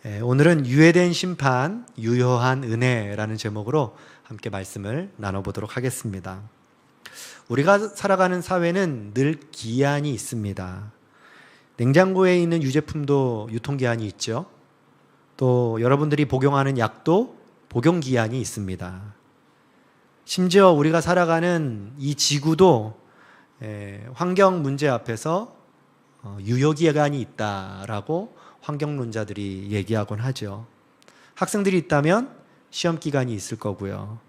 오늘은 유예된 심판, 유효한 은혜라는 제목으로 함께 말씀을 나눠보도록 하겠습니다. 우리가 살아가는 사회는 늘 기한이 있습니다. 냉장고에 있는 유제품도 유통기한이 있죠. 또 여러분들이 복용하는 약도 복용기한이 있습니다. 심지어 우리가 살아가는 이 지구도 환경 문제 앞에서 유효기간이 있다라고 환경론자들이 얘기하곤 하죠. 학생들이 있다면 시험기간이 있을 거고요.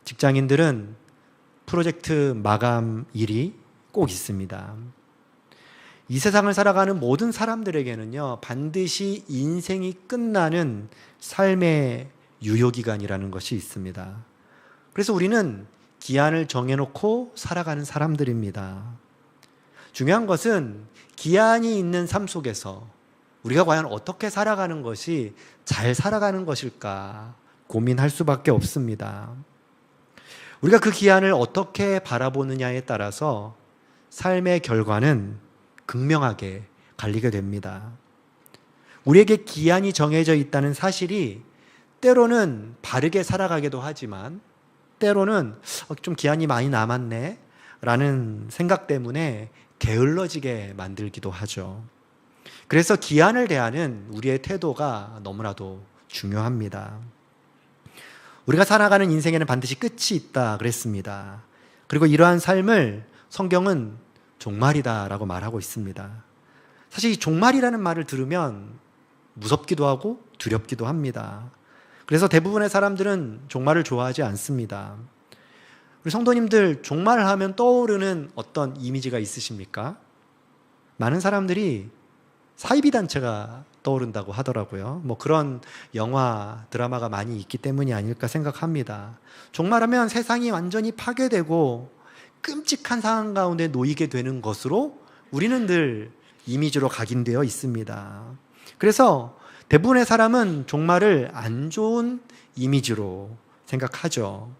직장인들은 프로젝트 마감일이 꼭 있습니다. 이 세상을 살아가는 모든 사람들에게는요, 반드시 인생이 끝나는 삶의 유효기간이라는 것이 있습니다. 그래서 우리는 기한을 정해놓고 살아가는 사람들입니다. 중요한 것은 기한이 있는 삶 속에서 우리가 과연 어떻게 살아가는 것이 잘 살아가는 것일까 고민할 수밖에 없습니다. 우리가 그 기한을 어떻게 바라보느냐에 따라서 삶의 결과는 극명하게 갈리게 됩니다. 우리에게 기한이 정해져 있다는 사실이 때로는 바르게 살아가기도 하지만 때로는 좀 기한이 많이 남았네 라는 생각 때문에 게을러지게 만들기도 하죠. 그래서 기한을 대하는 우리의 태도가 너무나도 중요합니다. 우리가 살아가는 인생에는 반드시 끝이 있다 그랬습니다. 그리고 이러한 삶을 성경은 종말이다라고 말하고 있습니다. 사실 이 종말이라는 말을 들으면 무섭기도 하고 두렵기도 합니다. 그래서 대부분의 사람들은 종말을 좋아하지 않습니다. 우리 성도님들, 종말을 하면 떠오르는 어떤 이미지가 있으십니까? 많은 사람들이 사이비 단체가 떠오른다고 하더라고요. 그런 영화, 드라마가 많이 있기 때문이 아닐까 생각합니다. 종말하면 세상이 완전히 파괴되고 끔찍한 상황 가운데 놓이게 되는 것으로 우리는 늘 이미지로 각인되어 있습니다. 그래서 대부분의 사람은 종말을 안 좋은 이미지로 생각하죠.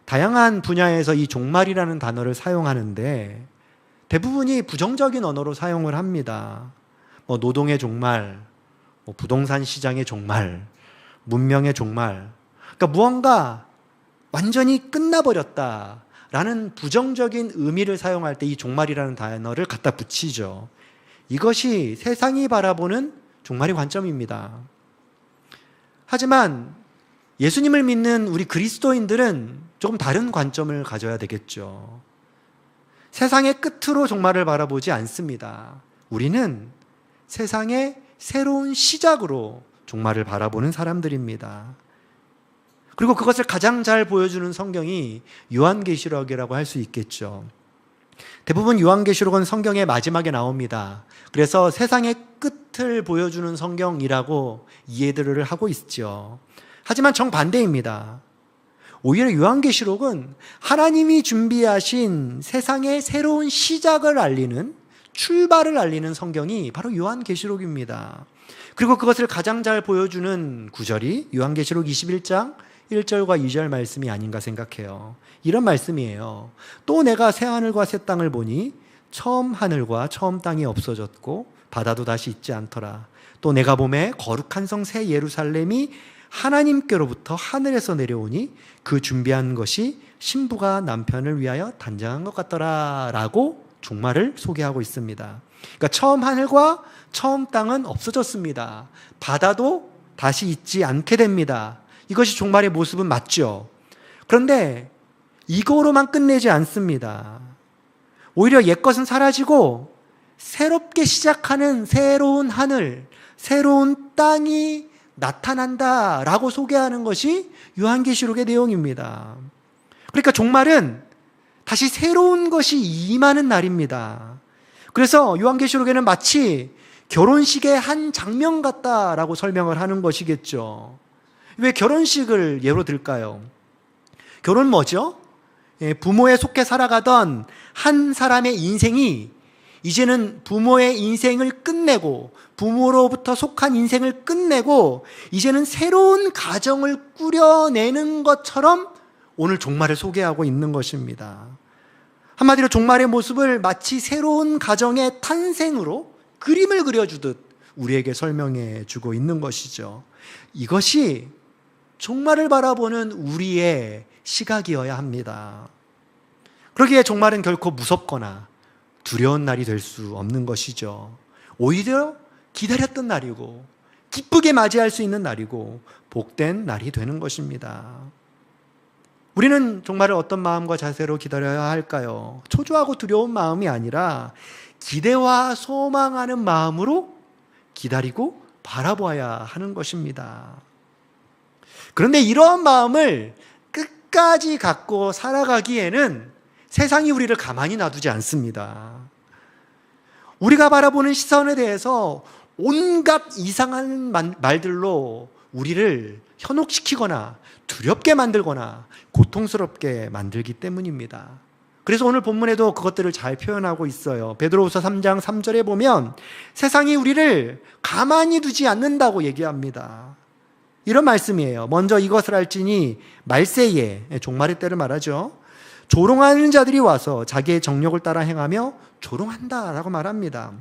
다양한 분야에서 이 종말이라는 단어를 사용하는데 대부분이 부정적인 언어로 사용을 합니다. 노동의 종말, 부동산 시장의 종말, 문명의 종말. 그러니까 무언가 완전히 끝나버렸다라는 부정적인 의미를 사용할 때 이 종말이라는 단어를 갖다 붙이죠. 이것이 세상이 바라보는 종말의 관점입니다. 하지만 예수님을 믿는 우리 그리스도인들은 조금 다른 관점을 가져야 되겠죠. 세상의 끝으로 종말을 바라보지 않습니다. 우리는 세상의 새로운 시작으로 종말을 바라보는 사람들입니다. 그리고 그것을 가장 잘 보여주는 성경이 요한계시록이라고 할 수 있겠죠. 대부분 요한계시록은 성경의 마지막에 나옵니다. 그래서 세상의 끝을 보여주는 성경이라고 이해들을 하고 있죠. 하지만 정반대입니다. 오히려 요한계시록은 하나님이 준비하신 세상의 새로운 시작을 알리는, 출발을 알리는 성경이 바로 요한계시록입니다. 그리고 그것을 가장 잘 보여주는 구절이 요한계시록 21장 1절과 2절 말씀이 아닌가 생각해요. 이런 말씀이에요. 또 내가 새 하늘과 새 땅을 보니 처음 하늘과 처음 땅이 없어졌고 바다도 다시 있지 않더라. 또 내가 보매 거룩한 성 새 예루살렘이 하나님께로부터 하늘에서 내려오니 그 준비한 것이 신부가 남편을 위하여 단장한 것 같더라 라고 종말을 소개하고 있습니다. 그러니까 처음 하늘과 처음 땅은 없어졌습니다. 바다도 다시 있지 않게 됩니다. 이것이 종말의 모습은 맞죠. 그런데 이거로만 끝내지 않습니다. 오히려 옛것은 사라지고 새롭게 시작하는 새로운 하늘, 새로운 땅이 나타난다라고 소개하는 것이 요한계시록의 내용입니다. 그러니까 종말은 다시 새로운 것이 임하는 날입니다. 그래서 요한계시록에는 마치 결혼식의 한 장면 같다라고 설명을 하는 것이겠죠. 왜 결혼식을 예로 들까요? 결혼은 뭐죠? 부모에 속해 살아가던 한 사람의 인생이 이제는 부모의 인생을 끝내고 부모로부터 속한 인생을 끝내고 이제는 새로운 가정을 꾸려내는 것처럼 오늘 종말을 소개하고 있는 것입니다. 한마디로 종말의 모습을 마치 새로운 가정의 탄생으로 그림을 그려주듯 우리에게 설명해 주고 있는 것이죠. 이것이 종말을 바라보는 우리의 시각이어야 합니다. 그러기에 종말은 결코 무섭거나 두려운 날이 될 수 없는 것이죠. 오히려 기다렸던 날이고 기쁘게 맞이할 수 있는 날이고 복된 날이 되는 것입니다. 우리는 종말을 어떤 마음과 자세로 기다려야 할까요? 초조하고 두려운 마음이 아니라 기대와 소망하는 마음으로 기다리고 바라보아야 하는 것입니다. 그런데 이러한 마음을 끝까지 갖고 살아가기에는 세상이 우리를 가만히 놔두지 않습니다. 우리가 바라보는 시선에 대해서 온갖 이상한 말들로 우리를 현혹시키거나 두렵게 만들거나 고통스럽게 만들기 때문입니다. 그래서 오늘 본문에도 그것들을 잘 표현하고 있어요. 베드로후서 3장 3절에 보면 세상이 우리를 가만히 두지 않는다고 얘기합니다. 이런 말씀이에요. 먼저 이것을 알지니 말세에, 종말의 때를 말하죠. 조롱하는 자들이 와서 자기의 정욕을 따라 행하며 조롱한다라고 말합니다.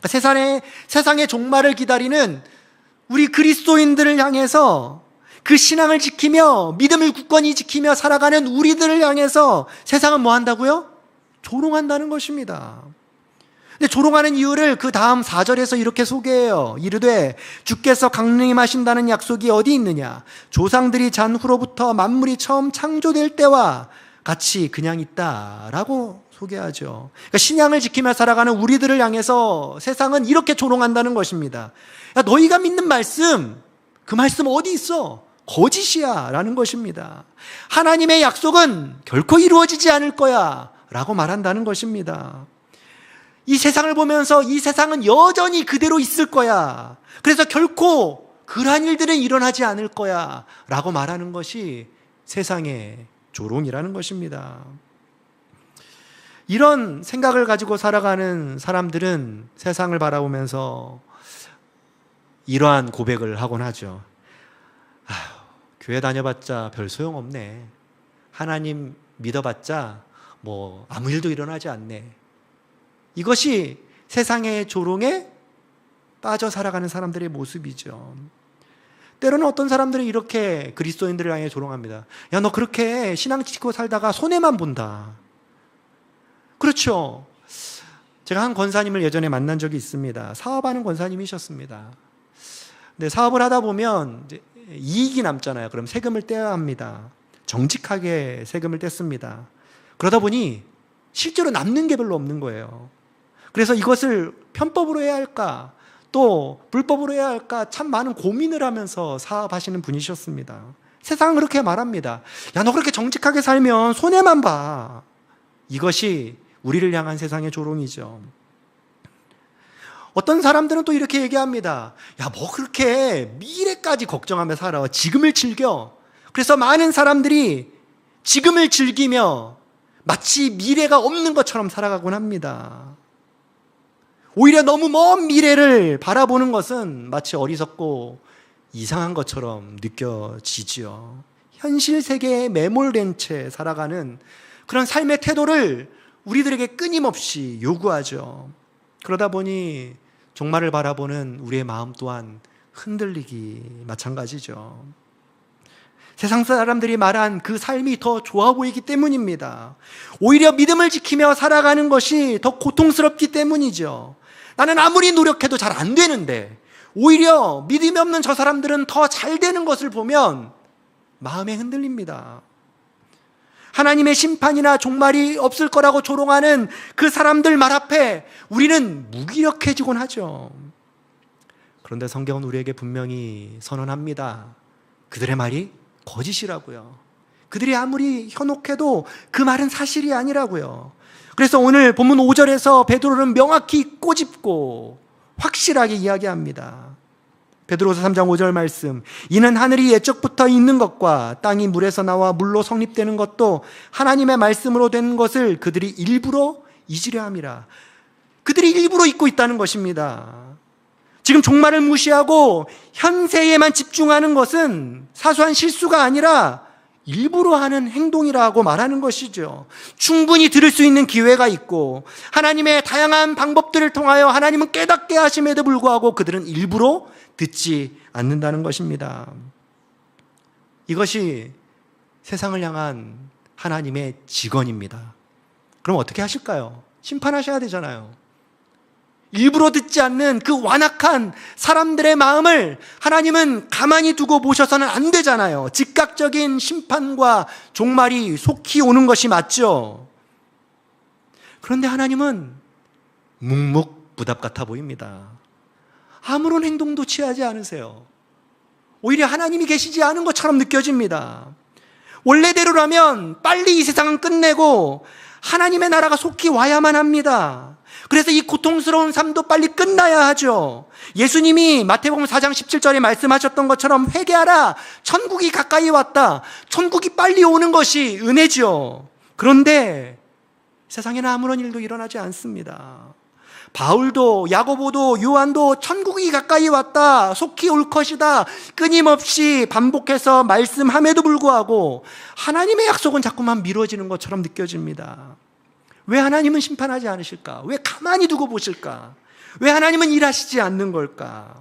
세상의 종말을 기다리는 우리 그리스도인들을 향해서 그 신앙을 지키며 믿음을 굳건히 지키며 살아가는 우리들을 향해서 세상은 뭐 한다고요? 조롱한다는 것입니다. 근데 조롱하는 이유를 그 다음 4절에서 이렇게 소개해요. 이르되 주께서 강림하신다는 약속이 어디 있느냐? 조상들이 잔 후로부터 만물이 처음 창조될 때와 같이 그냥 있다라고 소개하죠. 그러니까 신앙을 지키며 살아가는 우리들을 향해서 세상은 이렇게 조롱한다는 것입니다. 야, 너희가 믿는 말씀, 그 말씀 어디 있어? 거짓이야 라는 것입니다. 하나님의 약속은 결코 이루어지지 않을 거야 라고 말한다는 것입니다. 이 세상을 보면서 이 세상은 여전히 그대로 있을 거야. 그래서 결코 그러한 일들은 일어나지 않을 거야 라고 말하는 것이 세상의 조롱이라는 것입니다. 이런 생각을 가지고 살아가는 사람들은 세상을 바라보면서 이러한 고백을 하곤 하죠. 교회 다녀봤자 별 소용없네. 하나님 믿어봤자 뭐 아무 일도 일어나지 않네. 이것이 세상의 조롱에 빠져 살아가는 사람들의 모습이죠. 때로는 어떤 사람들은 이렇게 그리스도인들을 향해 조롱합니다. 야, 너 그렇게 신앙 지키고 살다가 손해만 본다. 그렇죠. 제가 한 권사님을 예전에 만난 적이 있습니다. 사업하는 권사님이셨습니다. 근데 사업을 하다 보면 이제 이익이 남잖아요. 그럼 세금을 떼야 합니다. 정직하게 세금을 뗐습니다. 그러다 보니 실제로 남는 게 별로 없는 거예요. 그래서 이것을 편법으로 해야 할까, 또 불법으로 해야 할까 참 많은 고민을 하면서 사업하시는 분이셨습니다. 세상은 그렇게 말합니다. 야, 너 그렇게 정직하게 살면 손해만 봐. 이것이 우리를 향한 세상의 조롱이죠. 어떤 사람들은 또 이렇게 얘기합니다. 야, 뭐 그렇게 미래까지 걱정하며 살아. 지금을 즐겨. 그래서 많은 사람들이 지금을 즐기며 마치 미래가 없는 것처럼 살아가곤 합니다. 오히려 너무 먼 미래를 바라보는 것은 마치 어리석고 이상한 것처럼 느껴지지요. 현실 세계에 매몰된 채 살아가는 그런 삶의 태도를 우리들에게 끊임없이 요구하죠. 그러다 보니 종말을 바라보는 우리의 마음 또한 흔들리기 마찬가지죠. 세상 사람들이 말한 그 삶이 더 좋아 보이기 때문입니다. 오히려 믿음을 지키며 살아가는 것이 더 고통스럽기 때문이죠. 나는 아무리 노력해도 잘 안 되는데 오히려 믿음이 없는 저 사람들은 더 잘 되는 것을 보면 마음에 흔들립니다. 하나님의 심판이나 종말이 없을 거라고 조롱하는 그 사람들 말 앞에 우리는 무기력해지곤 하죠. 그런데 성경은 우리에게 분명히 선언합니다. 그들의 말이 거짓이라고요. 그들이 아무리 현혹해도 그 말은 사실이 아니라고요. 그래서 오늘 본문 5절에서 베드로는 명확히 꼬집고 확실하게 이야기합니다. 베드로서 3장 5절 말씀. 이는 하늘이 옛적부터 있는 것과 땅이 물에서 나와 물로 성립되는 것도 하나님의 말씀으로 된 것을 그들이 일부러 잊으려 함이라. 그들이 일부러 잊고 있다는 것입니다. 지금 종말을 무시하고 현세에만 집중하는 것은 사소한 실수가 아니라 일부러 하는 행동이라고 말하는 것이죠. 충분히 들을 수 있는 기회가 있고 하나님의 다양한 방법들을 통하여 하나님은 깨닫게 하심에도 불구하고 그들은 일부러 듣지 않는다는 것입니다. 이것이 세상을 향한 하나님의 직언입니다. 그럼 어떻게 하실까요? 심판하셔야 되잖아요. 일부러 듣지 않는 그 완악한 사람들의 마음을 하나님은 가만히 두고 보셔서는 안 되잖아요. 즉각적인 심판과 종말이 속히 오는 것이 맞죠. 그런데 하나님은 묵묵부답 같아 보입니다. 아무런 행동도 취하지 않으세요. 오히려 하나님이 계시지 않은 것처럼 느껴집니다. 원래대로라면 빨리 이 세상은 끝내고 하나님의 나라가 속히 와야만 합니다. 그래서 이 고통스러운 삶도 빨리 끝나야 하죠. 예수님이 마태복음 4장 17절에 말씀하셨던 것처럼 회개하라. 천국이 가까이 왔다. 천국이 빨리 오는 것이 은혜죠. 그런데 세상에는 아무런 일도 일어나지 않습니다. 바울도 야고보도 요한도 천국이 가까이 왔다. 속히 올 것이다. 끊임없이 반복해서 말씀함에도 불구하고 하나님의 약속은 자꾸만 미뤄지는 것처럼 느껴집니다. 왜 하나님은 심판하지 않으실까? 왜 가만히 두고 보실까? 왜 하나님은 일하시지 않는 걸까?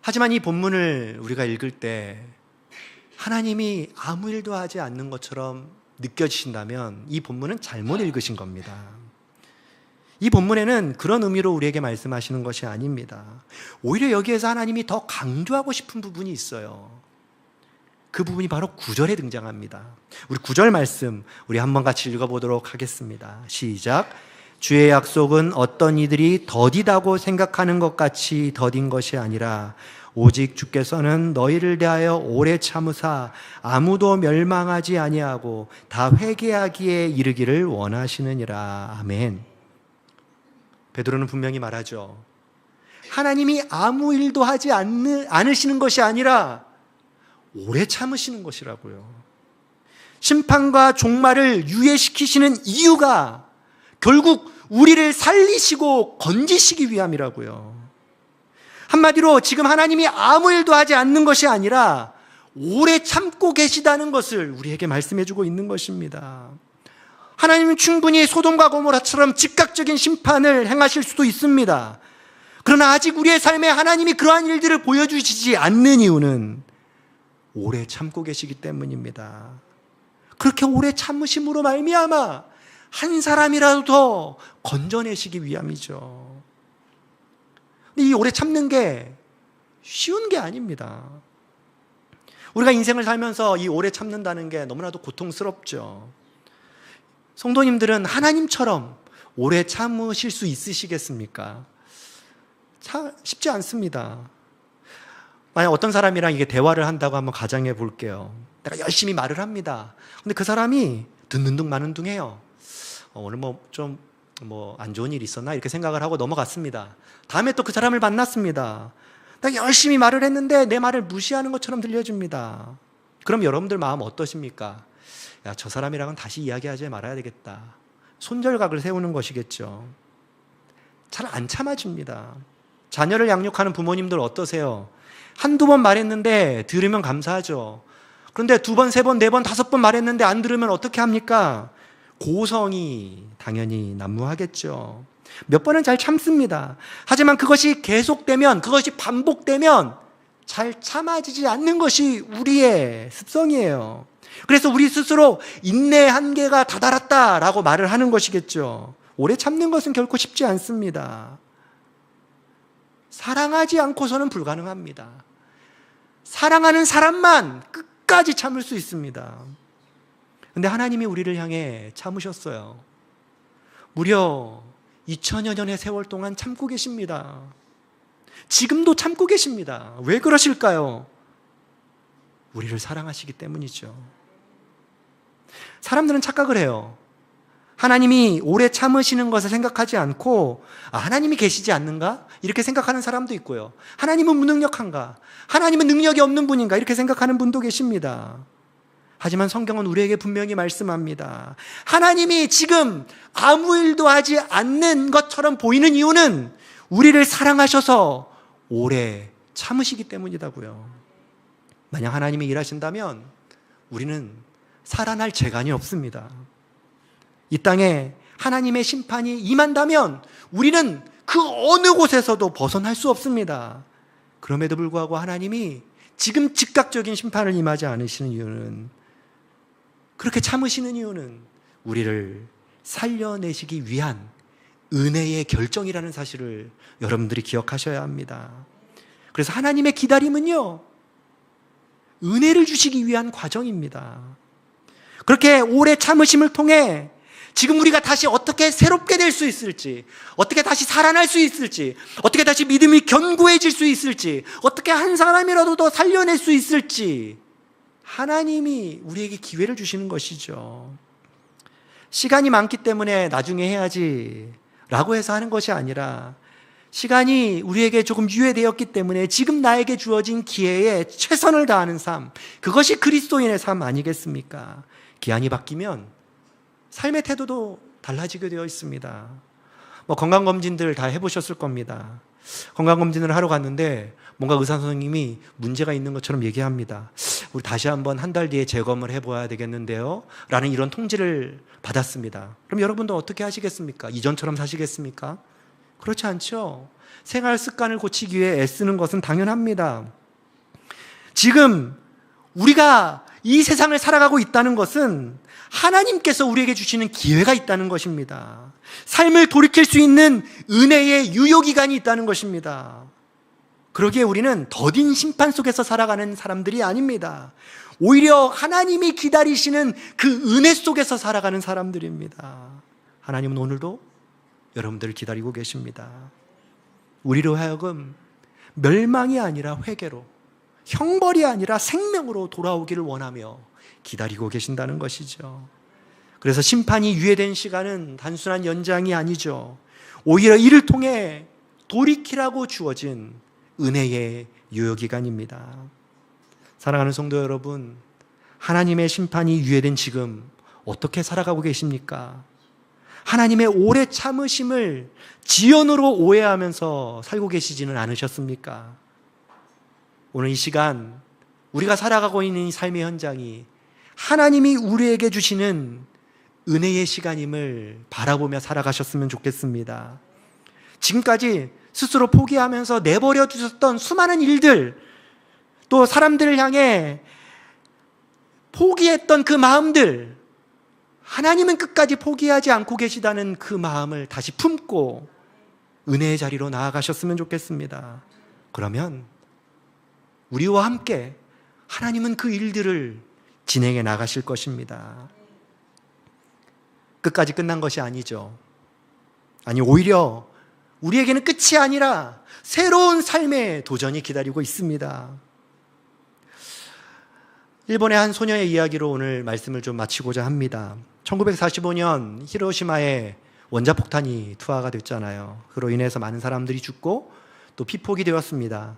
하지만 이 본문을 우리가 읽을 때 하나님이 아무 일도 하지 않는 것처럼 느껴지신다면 이 본문은 잘못 읽으신 겁니다. 이 본문에는 그런 의미로 우리에게 말씀하시는 것이 아닙니다. 오히려 여기에서 하나님이 더 강조하고 싶은 부분이 있어요. 그 부분이 바로 9절에 등장합니다. 우리 9절 말씀 우리 한번 같이 읽어보도록 하겠습니다. 시작. 주의 약속은 어떤 이들이 더디다고 생각하는 것 같이 더딘 것이 아니라 오직 주께서는 너희를 대하여 오래 참으사 아무도 멸망하지 아니하고 다 회개하기에 이르기를 원하시느니라. 아멘. 베드로는 분명히 말하죠. 하나님이 아무 일도 하지 않으시는 것이 아니라 오래 참으시는 것이라고요. 심판과 종말을 유예시키시는 이유가 결국 우리를 살리시고 건지시기 위함이라고요. 한마디로 지금 하나님이 아무 일도 하지 않는 것이 아니라 오래 참고 계시다는 것을 우리에게 말씀해주고 있는 것입니다. 하나님은 충분히 소돔과 고모라처럼 즉각적인 심판을 행하실 수도 있습니다. 그러나 아직 우리의 삶에 하나님이 그러한 일들을 보여주시지 않는 이유는 오래 참고 계시기 때문입니다. 그렇게 오래 참으심으로 말미암아 한 사람이라도 더 건져내시기 위함이죠. 근데 이 오래 참는 게 쉬운 게 아닙니다. 우리가 인생을 살면서 이 오래 참는다는 게 너무나도 고통스럽죠. 성도님들은 하나님처럼 오래 참으실 수 있으시겠습니까? 쉽지 않습니다. 만약 어떤 사람이랑 이게 대화를 한다고 한번 가정해 볼게요. 내가 열심히 말을 합니다. 근데 그 사람이 듣는 둥 마는 둥 해요. 오늘 안 좋은 일 있었나? 이렇게 생각을 하고 넘어갔습니다. 다음에 또 그 사람을 만났습니다. 내가 열심히 말을 했는데 내 말을 무시하는 것처럼 들려집니다. 그럼 여러분들 마음 어떠십니까? 야, 저 사람이랑은 다시 이야기하지 말아야 되겠다. 손절각을 세우는 것이겠죠. 잘 안 참아집니다. 자녀를 양육하는 부모님들 어떠세요? 한두 번 말했는데 들으면 감사하죠. 그런데 두 번, 세 번, 네 번, 다섯 번 말했는데 안 들으면 어떻게 합니까? 고성이 당연히 난무하겠죠. 몇 번은 잘 참습니다. 하지만 그것이 계속되면, 그것이 반복되면 잘 참아지지 않는 것이 우리의 습성이에요. 그래서 우리 스스로 인내의 한계가 다다랐다라고 말을 하는 것이겠죠. 오래 참는 것은 결코 쉽지 않습니다. 사랑하지 않고서는 불가능합니다. 사랑하는 사람만 끝까지 참을 수 있습니다. 그런데 하나님이 우리를 향해 참으셨어요. 무려 2000여 년의 세월 동안 참고 계십니다. 지금도 참고 계십니다. 왜 그러실까요? 우리를 사랑하시기 때문이죠. 사람들은 착각을 해요. 하나님이 오래 참으시는 것을 생각하지 않고 하나님이 계시지 않는가? 이렇게 생각하는 사람도 있고요. 하나님은 무능력한가? 하나님은 능력이 없는 분인가? 이렇게 생각하는 분도 계십니다. 하지만 성경은 우리에게 분명히 말씀합니다. 하나님이 지금 아무 일도 하지 않는 것처럼 보이는 이유는 우리를 사랑하셔서 오래 참으시기 때문이라고요. 만약 하나님이 일하신다면 우리는 살아날 재간이 없습니다. 이 땅에 하나님의 심판이 임한다면 우리는 그 어느 곳에서도 벗어날 수 없습니다. 그럼에도 불구하고 하나님이 지금 즉각적인 심판을 임하지 않으시는 이유는, 그렇게 참으시는 이유는 우리를 살려내시기 위한 은혜의 결정이라는 사실을 여러분들이 기억하셔야 합니다. 그래서 하나님의 기다림은요, 은혜를 주시기 위한 과정입니다. 그렇게 오래 참으심을 통해 지금 우리가 다시 어떻게 새롭게 될 수 있을지, 어떻게 다시 살아날 수 있을지, 어떻게 다시 믿음이 견고해질 수 있을지, 어떻게 한 사람이라도 더 살려낼 수 있을지 하나님이 우리에게 기회를 주시는 것이죠. 시간이 많기 때문에 나중에 해야지 라고 해서 하는 것이 아니라, 시간이 우리에게 조금 유예되었기 때문에 지금 나에게 주어진 기회에 최선을 다하는 삶, 그것이 그리스도인의 삶 아니겠습니까? 기한이 바뀌면 삶의 태도도 달라지게 되어 있습니다. 건강검진들 다 해보셨을 겁니다. 건강검진을 하러 갔는데 뭔가 의사 선생님이 문제가 있는 것처럼 얘기합니다. 우리 다시 한번 한 달 뒤에 재검을 해봐야 되겠는데요 라는 이런 통지를 받았습니다. 그럼 여러분도 어떻게 하시겠습니까? 이전처럼 사시겠습니까? 그렇지 않죠. 생활 습관을 고치기 위해 애쓰는 것은 당연합니다. 지금 우리가 이 세상을 살아가고 있다는 것은 하나님께서 우리에게 주시는 기회가 있다는 것입니다. 삶을 돌이킬 수 있는 은혜의 유효기간이 있다는 것입니다. 그러기에 우리는 더딘 심판 속에서 살아가는 사람들이 아닙니다. 오히려 하나님이 기다리시는 그 은혜 속에서 살아가는 사람들입니다. 하나님은 오늘도 여러분들을 기다리고 계십니다. 우리로 하여금 멸망이 아니라 회개로, 형벌이 아니라 생명으로 돌아오기를 원하며 기다리고 계신다는 것이죠. 그래서 심판이 유예된 시간은 단순한 연장이 아니죠. 오히려 이를 통해 돌이키라고 주어진 은혜의 유효기간입니다. 사랑하는 성도 여러분, 하나님의 심판이 유예된 지금 어떻게 살아가고 계십니까? 하나님의 오래 참으심을 지연으로 오해하면서 살고 계시지는 않으셨습니까? 오늘 이 시간 우리가 살아가고 있는 이 삶의 현장이 하나님이 우리에게 주시는 은혜의 시간임을 바라보며 살아가셨으면 좋겠습니다. 지금까지 스스로 포기하면서 내버려 두셨던 수많은 일들, 또 사람들을 향해 포기했던 그 마음들, 하나님은 끝까지 포기하지 않고 계시다는 그 마음을 다시 품고 은혜의 자리로 나아가셨으면 좋겠습니다. 그러면 우리와 함께 하나님은 그 일들을 진행해 나가실 것입니다. 끝까지 끝난 것이 아니죠. 아니, 오히려 우리에게는 끝이 아니라 새로운 삶의 도전이 기다리고 있습니다. 일본의 한 소녀의 이야기로 오늘 말씀을 좀 마치고자 합니다. 1945년 히로시마에 원자폭탄이 투하가 됐잖아요. 그로 인해서 많은 사람들이 죽고 또 피폭이 되었습니다.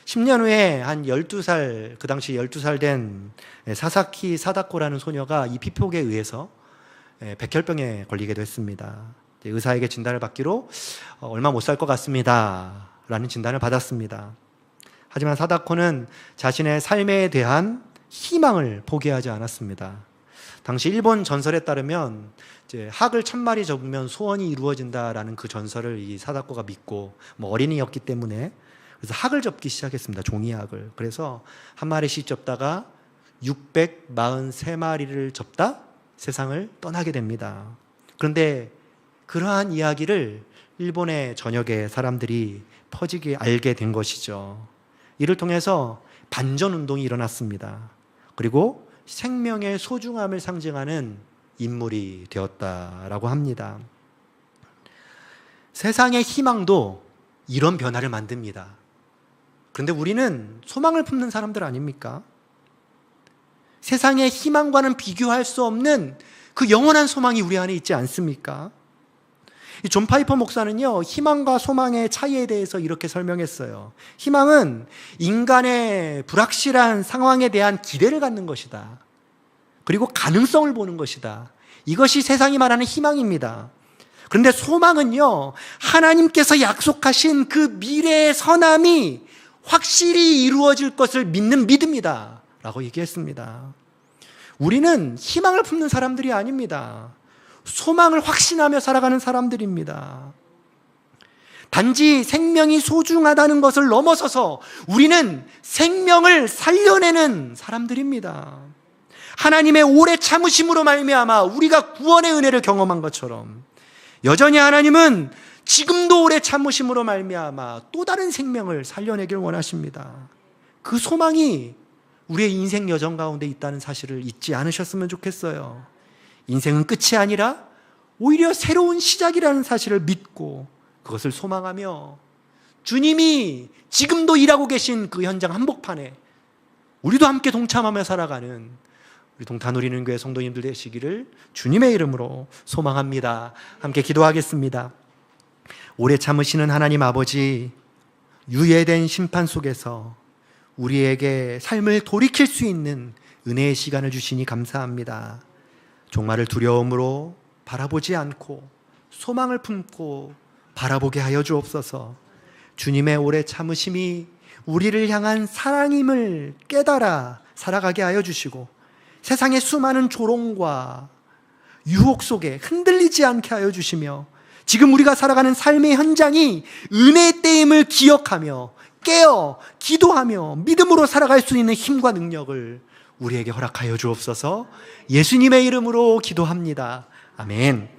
10년 후에 한 12살, 그 당시 12살 된 사사키 사다코라는 소녀가 이 피폭에 의해서 백혈병에 걸리게 됐습니다. 의사에게 진단을 받기로 얼마 못 살 것 같습니다 라는 진단을 받았습니다. 하지만 사다코는 자신의 삶에 대한 희망을 포기하지 않았습니다. 당시 일본 전설에 따르면 이제 학을 1000마리 접으면 소원이 이루어진다라는 그 전설을 이 사다코가 믿고, 어린이였기 때문에 그래서 학을 접기 시작했습니다. 종이학을. 그래서 한 마리씩 접다가 643마리를 접다 세상을 떠나게 됩니다. 그런데 그러한 이야기를 일본의 전역의 사람들이 퍼지게 알게 된 것이죠. 이를 통해서 반전운동이 일어났습니다. 그리고 생명의 소중함을 상징하는 인물이 되었다라고 합니다. 세상의 희망도 이런 변화를 만듭니다. 그런데 우리는 소망을 품는 사람들 아닙니까? 세상의 희망과는 비교할 수 없는 그 영원한 소망이 우리 안에 있지 않습니까? 이 존 파이퍼 목사는요, 희망과 소망의 차이에 대해서 이렇게 설명했어요. 희망은 인간의 불확실한 상황에 대한 기대를 갖는 것이다. 그리고 가능성을 보는 것이다. 이것이 세상이 말하는 희망입니다. 그런데 소망은요, 하나님께서 약속하신 그 미래의 선함이 확실히 이루어질 것을 믿는 믿음이다 라고 얘기했습니다. 우리는 희망을 품는 사람들이 아닙니다. 소망을 확신하며 살아가는 사람들입니다. 단지 생명이 소중하다는 것을 넘어서서 우리는 생명을 살려내는 사람들입니다. 하나님의 오래 참으심으로 말미암아 우리가 구원의 은혜를 경험한 것처럼 여전히 하나님은 지금도 오래 참으심으로 말미암아 또 다른 생명을 살려내길 원하십니다. 그 소망이 우리의 인생 여정 가운데 있다는 사실을 잊지 않으셨으면 좋겠어요. 인생은 끝이 아니라 오히려 새로운 시작이라는 사실을 믿고 그것을 소망하며 주님이 지금도 일하고 계신 그 현장 한복판에 우리도 함께 동참하며 살아가는 우리 동탄 우리는 교회 성도님들 되시기를 주님의 이름으로 소망합니다. 함께 기도하겠습니다. 오래 참으시는 하나님 아버지, 유예된 심판 속에서 우리에게 삶을 돌이킬 수 있는 은혜의 시간을 주시니 감사합니다. 종말을 두려움으로 바라보지 않고 소망을 품고 바라보게 하여 주옵소서. 주님의 오래 참으심이 우리를 향한 사랑임을 깨달아 살아가게 하여 주시고 세상의 수많은 조롱과 유혹 속에 흔들리지 않게 하여 주시며 지금 우리가 살아가는 삶의 현장이 은혜의 때임을 기억하며 깨어 기도하며 믿음으로 살아갈 수 있는 힘과 능력을 우리에게 허락하여 주옵소서. 예수님의 이름으로 기도합니다. 아멘.